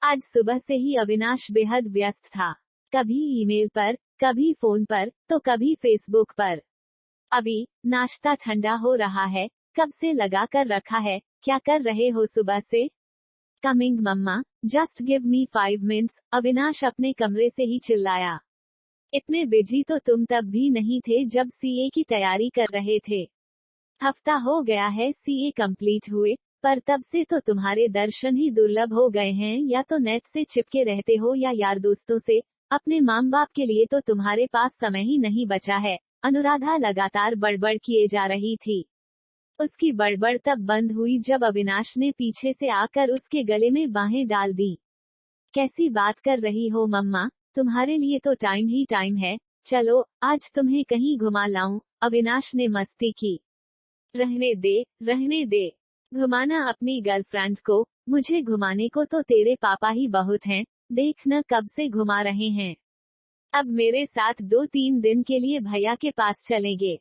आज सुबह से ही अविनाश बेहद व्यस्त था। कभी ईमेल पर, कभी फोन पर, तो कभी फेसबुक पर। अभी नाश्ता ठंडा हो रहा है, कब से लगा कर रखा है, क्या कर रहे हो सुबह से? कमिंग मम्मा, just give me 5 minutes, Avinash अपने कमरे से ही चिल्लाया। इतने बिजी तो तुम तब भी नहीं थे जब सीए की तैयारी कर रहे थे। हफ्ता हो गया है सीए कंप्लीट हुए, पर तब से तो तुम्हारे दर्शन ही दुर्लभ हो गए हैं। या तो नेट से चिपके रहते हो या यार दोस्तों से। अपने माँ बाप के लिए तो तुम्हारे पास समय ही नहीं बचा है। अनुराधा लगातार बड़बड़ किए जा रही थी। उसकी बड़बड़ तब बंद हुई जब अविनाश ने पीछे से आकर उसके गले में बाहें डाल दी। कैसी बात कर रही हो मम्मा, तुम्हारे लिए तो टाइम ही टाइम है। चलो आज तुम्हें कहीं घुमा लाऊं, अविनाश ने मस्ती की। रहने दे, रहने दे। घुमाना अपनी गर्लफ्रेंड को, मुझे घुमाने को तो तेरे पापा ही बहुत हैं। देख न कब से घुमा रहे हैं। अब मेरे साथ 2-3 दिन के लिए भैया के पास चलेंगे।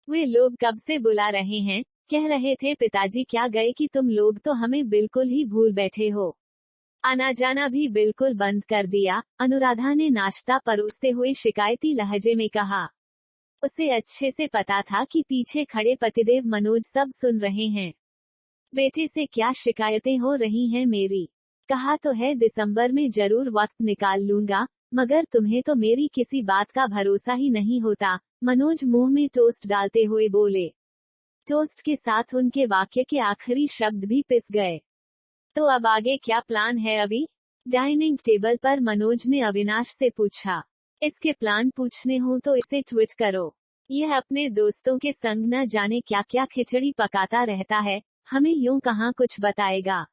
वे लोग कब से बुला रहे हैं, कह रहे थे पिताजी क्या गए कि तुम लोग तो हमें बिल्कुल ही भूल बैठे हो। आना जाना भी बिल्कुल बंद कर दिया, अनुराधा ने नाश्ता परोसते हुए शिकायती लहजे में कहा। उसे अच्छे से पता था कि पीछे खड़े पतिदेव मनोज सब सुन रहे हैं। बेटे से क्या शिकायतें हो रही हैं मेरी? कहा तो है दिसंबर में जरूर वक्त निकाल लूंगा, मगर तुम्हें तो मेरी किसी बात का भरोसा ही नहीं होता, मनोज मुंह में टोस्ट डालते हुए बोले। टोस्ट के साथ उनके वाक्य के आखिरी शब्द भी पिस गए। तो अब आगे क्या प्लान है अभी? डाइनिंग टेबल पर मनोज ने अविनाश से पूछा। इसके प्लान पूछने हो तो इसे ट्वीट करो। यह अपने दोस्तों के संग न जाने क्या क्या खिचड़ी पकाता रहता है, हमें यूं कहाँ कुछ बताएगा।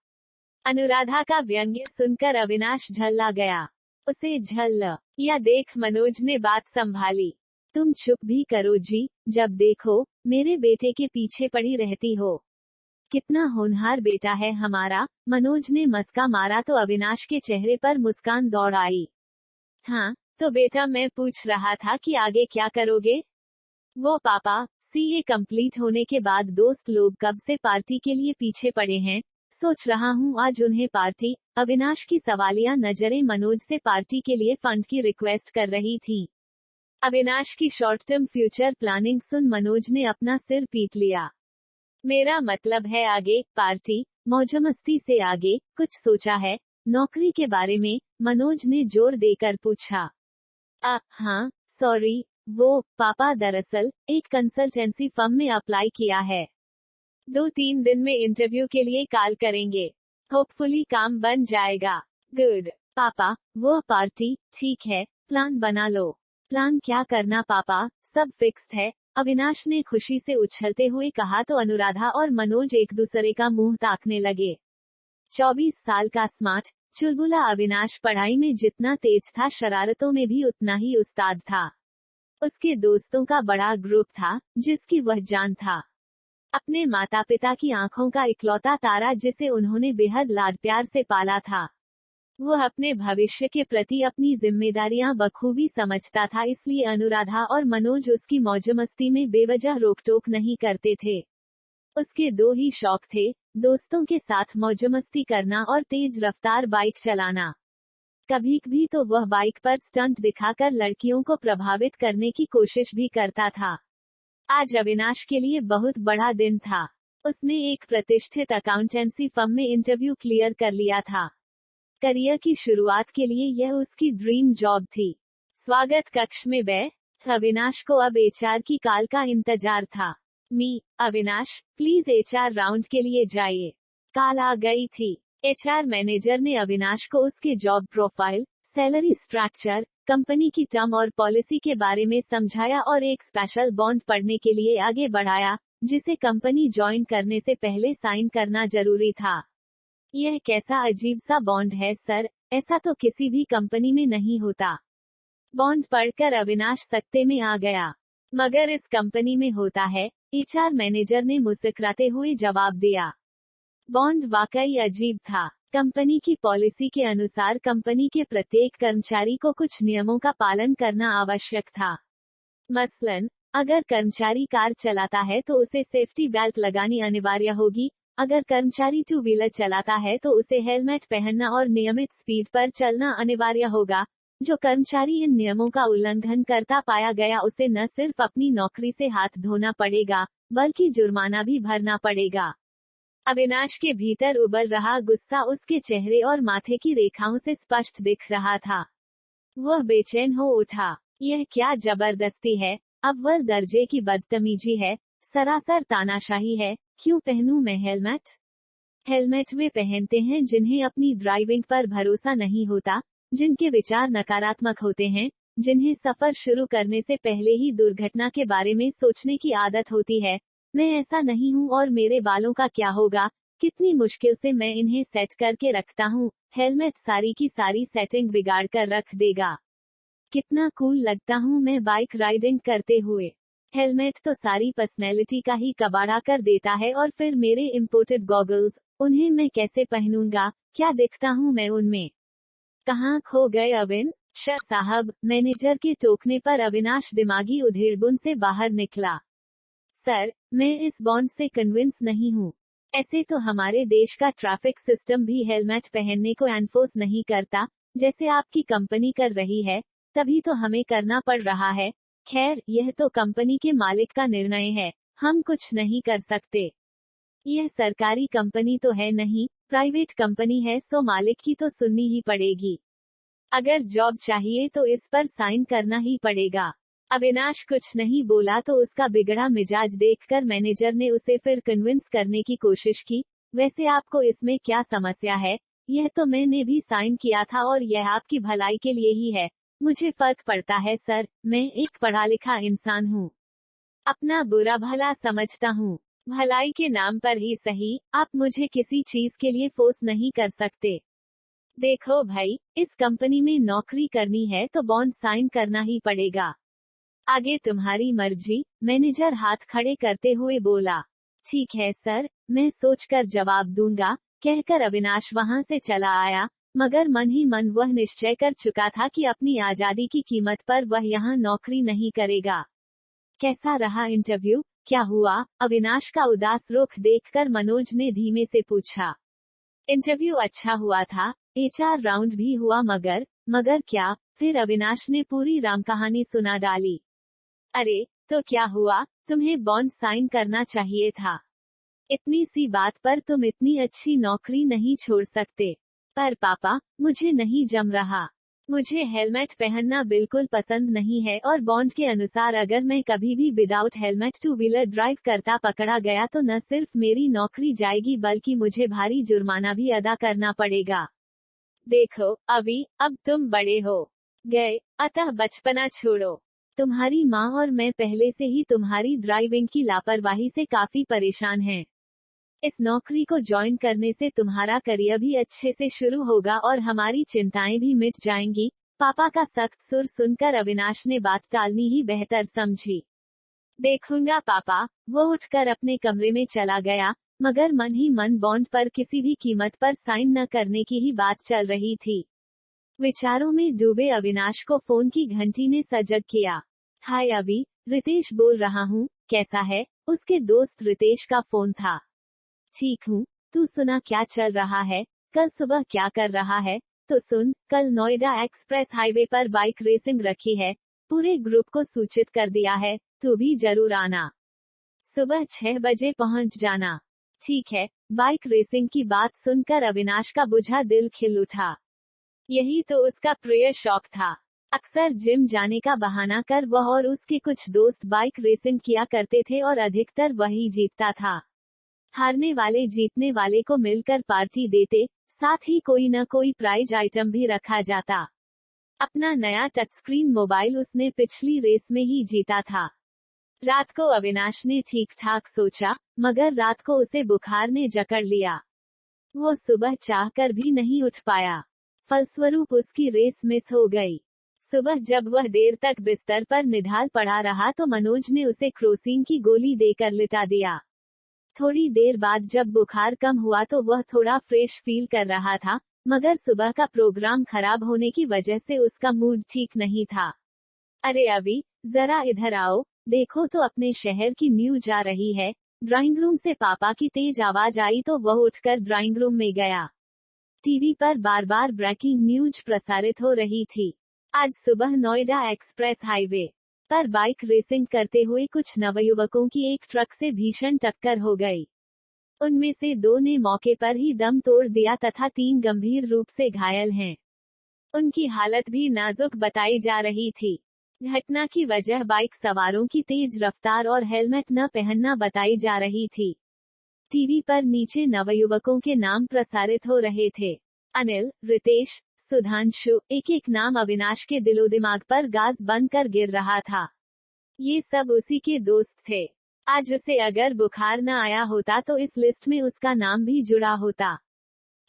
अनुराधा का व्यंग्य सुनकर अविनाश झल्ला गया। उसे झल्ल या देख मनोज ने बात संभाली। तुम चुप भी करो जी, जब देखो मेरे बेटे के पीछे पड़ी रहती हो। कितना होनहार बेटा है हमारा, मनोज ने मस्का मारा तो अविनाश के चेहरे पर मुस्कान दौड़ आई। हाँ, तो बेटा मैं पूछ रहा था कि आगे क्या करोगे? वो पापा, सीए कंप्लीट होने के बाद दोस्त लोग कब से पार्टी के लिए पीछे पड़े हैं, सोच रहा हूँ आज उन्हें पार्टी। अविनाश की सवालिया नजरें मनोज से पार्टी के लिए फंड की रिक्वेस्ट कर रही थी। अविनाश की शॉर्ट टर्म फ्यूचर प्लानिंग सुन मनोज ने अपना सिर पीट लिया। मेरा मतलब है आगे पार्टी, मौजमस्ती से आगे कुछ सोचा है? नौकरी के बारे में मनोज ने जोर देकर पूछा। हाँ, सॉरी, वो पापा दरअसल एक कंसल्टेंसी फर्म में अप्लाई किया है। 2-3 दिन में इंटरव्यू के लिए कॉल करेंगे। होपफुली काम बन जाएगा। गुड पापा, वो पार्टी ठीक है, प्लान बना लो। प्लान क्या करना पापा, सब फिक्स्ड है, अविनाश ने खुशी से उछलते हुए कहा तो अनुराधा और मनोज एक दूसरे का मुंह ताकने लगे। 24 साल का स्मार्ट, चुलबुला अविनाश पढ़ाई में जितना तेज था शरारतों में भी उतना ही उस्ताद था। उसके दोस्तों का बड़ा ग्रुप था, जिसकी वह जान था। अपने माता पिता की आंखों का इकलौता तारा जिसे उन्होंने बेहद लाड प्यार से पाला था। वह अपने भविष्य के प्रति अपनी जिम्मेदारियां बखूबी समझता था, इसलिए अनुराधा और मनोज उसकी मौजमस्ती में बेवजह रोकटोक नहीं करते थे। उसके 2 ही शौक थे, दोस्तों के साथ मौजमस्ती करना और तेज रफ्तार बाइक चलाना। कभी कभी तो वह बाइक पर स्टंट दिखाकर लड़कियों को प्रभावित करने की कोशिश भी करता था। आज अविनाश के लिए बहुत बड़ा दिन था। उसने एक प्रतिष्ठित अकाउंटेंसी फर्म में इंटरव्यू क्लियर कर लिया था। करियर की शुरुआत के लिए यह उसकी ड्रीम जॉब थी। स्वागत कक्ष में अविनाश को अब एचआर की कॉल का इंतजार था। अविनाश, प्लीज एचआर राउंड के लिए जाइए। कॉल आ गई थी। एचआर मैनेजर ने अविनाश को उसके job profile, salary structure, company की टर्म और पॉलिसी के बारे में समझाया और एक स्पेशल बॉन्ड पढ़ने के लिए आगे बढ़ाया, जिसे कंपनी ज्वाइन करने से पहले साइन करना जरूरी था। यह कैसा अजीब सा बॉन्ड है सर, ऐसा तो किसी भी कंपनी में नहीं होता। बॉन्ड पढ़कर अविनाश सकते में आ गया। मगर इस कंपनी में होता है, एचआर मैनेजर ने मुस्कुराते हुए जवाब दिया। बॉन्ड वाकई अजीब था। कंपनी की पॉलिसी के अनुसार कंपनी के प्रत्येक कर्मचारी को कुछ नियमों का पालन करना आवश्यक था। मसलन, अगर कर्मचारी कार चलाता है तो उसे सेफ्टी बेल्ट लगानी अनिवार्य होगी, अगर कर्मचारी टू व्हीलर चलाता है तो उसे हेलमेट पहनना और नियमित स्पीड पर चलना अनिवार्य होगा। जो कर्मचारी इन नियमों का उल्लंघन करता पाया गया उसे न सिर्फ अपनी नौकरी से हाथ धोना पड़ेगा, बल्कि जुर्माना भी भरना पड़ेगा। अविनाश के भीतर उबल रहा गुस्सा उसके चेहरे और माथे की रेखाओं से स्पष्ट दिख रहा था। वह बेचैन हो उठा। यह क्या जबरदस्ती है, अव्वल दर्जे की बदतमीजी है, सरासर तानाशाही है। क्यों पहनूं मैं हेलमेट? हेलमेट वे पहनते हैं जिन्हें अपनी ड्राइविंग पर भरोसा नहीं होता, जिनके विचार नकारात्मक होते हैं, जिन्हें सफर शुरू करने से पहले ही दुर्घटना के बारे में सोचने की आदत होती है। मैं ऐसा नहीं हूँ और मेरे बालों का क्या होगा, कितनी मुश्किल से मैं इन्हें सेट करके रखता हूँ। हेलमेट सारी की सारी सेटिंग बिगाड़ कर रख देगा। कितना कूल लगता हूँ मैं बाइक राइडिंग करते हुए। हेलमेट तो सारी पर्सनैलिटी का ही कबाड़ा कर देता है। और फिर मेरे इम्पोर्टेड गॉगल्स, उन्हें मैं कैसे पहनूंगा? क्या दिखता हूँ मैं उनमें? कहाँ खो गए अविन शाह साहब? मैनेजर के टोकने पर अविनाश दिमागी उधेड़बुन से बाहर निकला। सर, मैं इस बॉन्ड से कन्विंस नहीं हूँ। ऐसे तो हमारे देश का ट्रैफिक सिस्टम भी हेलमेट पहनने को एनफोर्स नहीं करता, जैसे आपकी कंपनी कर रही है, तभी तो हमें करना पड़ रहा है। खैर, यह तो कंपनी के मालिक का निर्णय है, हम कुछ नहीं कर सकते। यह सरकारी कंपनी तो है नहीं, प्राइवेट कंपनी है, सो मालिक की तो सुननी ही पड़ेगी। अगर जॉब चाहिए तो इस पर साइन करना ही पड़ेगा। अविनाश कुछ नहीं बोला तो उसका बिगड़ा मिजाज देखकर मैनेजर ने उसे फिर कन्विंस करने की कोशिश की। वैसे आपको इसमें क्या समस्या है? यह तो मैंने भी साइन किया था और यह आपकी भलाई के लिए ही है। मुझे फर्क पड़ता है सर, मैं एक पढ़ा लिखा इंसान हूँ, अपना बुरा भला समझता हूँ। भलाई के नाम पर ही सही, आप मुझे किसी चीज के लिए फोर्स नहीं कर सकते। देखो भाई, इस कंपनी में नौकरी करनी है तो बॉन्ड साइन करना ही पड़ेगा। आगे तुम्हारी मर्जी। मैनेजर हाथ खड़े करते हुए बोला। ठीक है सर, मैं सोचकर जवाब दूंगा, कहकर अविनाश वहां से चला आया, मगर मन ही मन वह निश्चय कर चुका था कि अपनी आजादी की कीमत पर वह यहाँ नौकरी नहीं करेगा। कैसा रहा इंटरव्यू? क्या हुआ? अविनाश का उदास रुख देखकर मनोज ने धीमे से पूछा। इंटरव्यू अच्छा हुआ था, HR राउंड भी हुआ, मगर क्या? फिर अविनाश ने पूरी राम कहानी सुना डाली। अरे, तो क्या हुआ? तुम्हें बॉन्ड साइन करना चाहिए था। इतनी सी बात पर तुम इतनी अच्छी नौकरी नहीं छोड़ सकते। पर पापा, मुझे नहीं जम रहा। मुझे हेलमेट पहनना बिल्कुल पसंद नहीं है और बॉन्ड के अनुसार अगर मैं कभी भी without helmet two wheeler drive करता पकड़ा गया तो न सिर्फ मेरी नौकरी जाएगी बल्कि मुझे भारी जुर्माना भी अदा करना पड़ेगा। देखो अभी, अब तुम बड़े हो गए, अतः बचपना छोड़ो। तुम्हारी माँ और मैं पहले से ही तुम्हारी ड्राइविंग की लापरवाही से काफी परेशान हैं। इस नौकरी को ज्वाइन करने से तुम्हारा करियर भी अच्छे से शुरू होगा और हमारी चिंताएं भी मिट जाएंगी। पापा का सख्त सुर सुनकर अविनाश ने बात टालनी ही बेहतर समझी। देखूंगा पापा। वो उठकर अपने कमरे में चला गया, मगर मन ही मन बॉन्ड पर किसी भी कीमत पर साइन न करने की ही बात चल रही थी। विचारों में डूबे अविनाश को फोन की घंटी ने सजग किया। हाय अभी, रितेश बोल रहा हूँ, कैसा है? उसके दोस्त रितेश का फोन था। ठीक हूँ, तू सुना क्या चल रहा है? कल सुबह क्या कर रहा है? तो सुन, कल नोएडा एक्सप्रेस हाईवे पर बाइक रेसिंग रखी है, पूरे ग्रुप को सूचित कर दिया है, तू भी जरूर आना। सुबह 6 बजे पहुँच जाना। ठीक है। बाइक रेसिंग की बात सुनकर अविनाश का बुझा दिल खिल उठा। यही तो उसका प्रिय शौक था। अक्सर जिम जाने का बहाना कर वह और उसके कुछ दोस्त बाइक रेसिंग किया करते थे और अधिकतर वही जीतता था। हारने वाले जीतने वाले को मिलकर पार्टी देते, साथ ही कोई न कोई प्राइज आइटम भी रखा जाता। अपना नया टचस्क्रीन मोबाइल उसने पिछली रेस में ही जीता था। रात को अविनाश ने ठीक ठाक सोचा, मगर रात को उसे बुखार ने जकड़ लिया। वो सुबह चाहकर भी नहीं उठ पाया, फलस्वरूप उसकी रेस मिस हो गई। सुबह जब वह देर तक बिस्तर पर निढाल पड़ा रहा तो मनोज ने उसे क्रोसिन की गोली देकर लिटा दिया। थोड़ी देर बाद जब बुखार कम हुआ तो वह थोड़ा फ्रेश फील कर रहा था, मगर सुबह का प्रोग्राम खराब होने की वजह से उसका मूड ठीक नहीं था। अरे अभी, जरा इधर आओ, देखो तो अपने शहर की न्यूज आ रही है। ड्राइंग रूम से पापा की तेज आवाज आई तो वह उठकर ड्राइंग रूम में गया। टीवी पर बार बार ब्रेकिंग न्यूज प्रसारित हो रही थी। आज सुबह नोएडा एक्सप्रेस हाईवे पर बाइक रेसिंग करते हुए कुछ नवयुवकों की एक ट्रक से भीषण टक्कर हो गई। उनमें से 2 ने मौके पर ही दम तोड़ दिया तथा 3 गंभीर रूप से घायल हैं। उनकी हालत भी नाजुक बताई जा रही थी। घटना की वजह बाइक सवारों की तेज रफ्तार और हेलमेट न पहनना बताई जा रही थी। टीवी पर नीचे नवयुवकों के नाम प्रसारित हो रहे थे। अनिल, रितेश, सुधांशु, एक नाम अविनाश के दिलो-दिमाग पर गाज बनकर गिर रहा था। ये सब उसी के दोस्त थे। आज उसे अगर बुखार न आया होता तो इस लिस्ट में उसका नाम भी जुड़ा होता।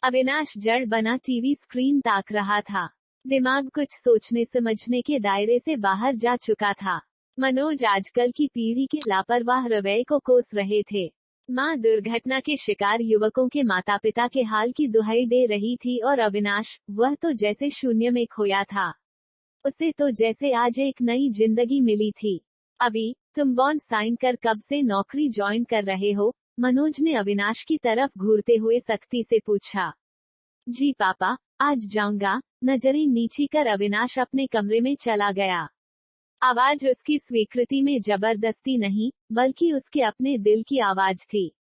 अविनाश जड़ बना टीवी स्क्रीन ताक रहा था। दिमाग कुछ सोचने समझने के दायरे से बाहर जा चुका था। मनोज आजकल की पीढ़ी के लापरवाह रवैये को कोस रहे थे। मां दुर्घटना के शिकार युवकों के माता पिता के हाल की दुहाई दे रही थी और अविनाश, वह तो जैसे शून्य में खोया था। उसे तो जैसे आज एक नई जिंदगी मिली थी। अभी तुम बॉन्ड साइन कर कब से नौकरी ज्वाइन कर रहे हो? मनोज ने अविनाश की तरफ घूरते हुए सख्ती से पूछा। जी पापा, आज जाऊंगा। नजरें नीची कर अविनाश अपने कमरे में चला गया। आवाज उसकी स्वीकृति में जबरदस्ती नहीं, बल्कि उसके अपने दिल की आवाज थी।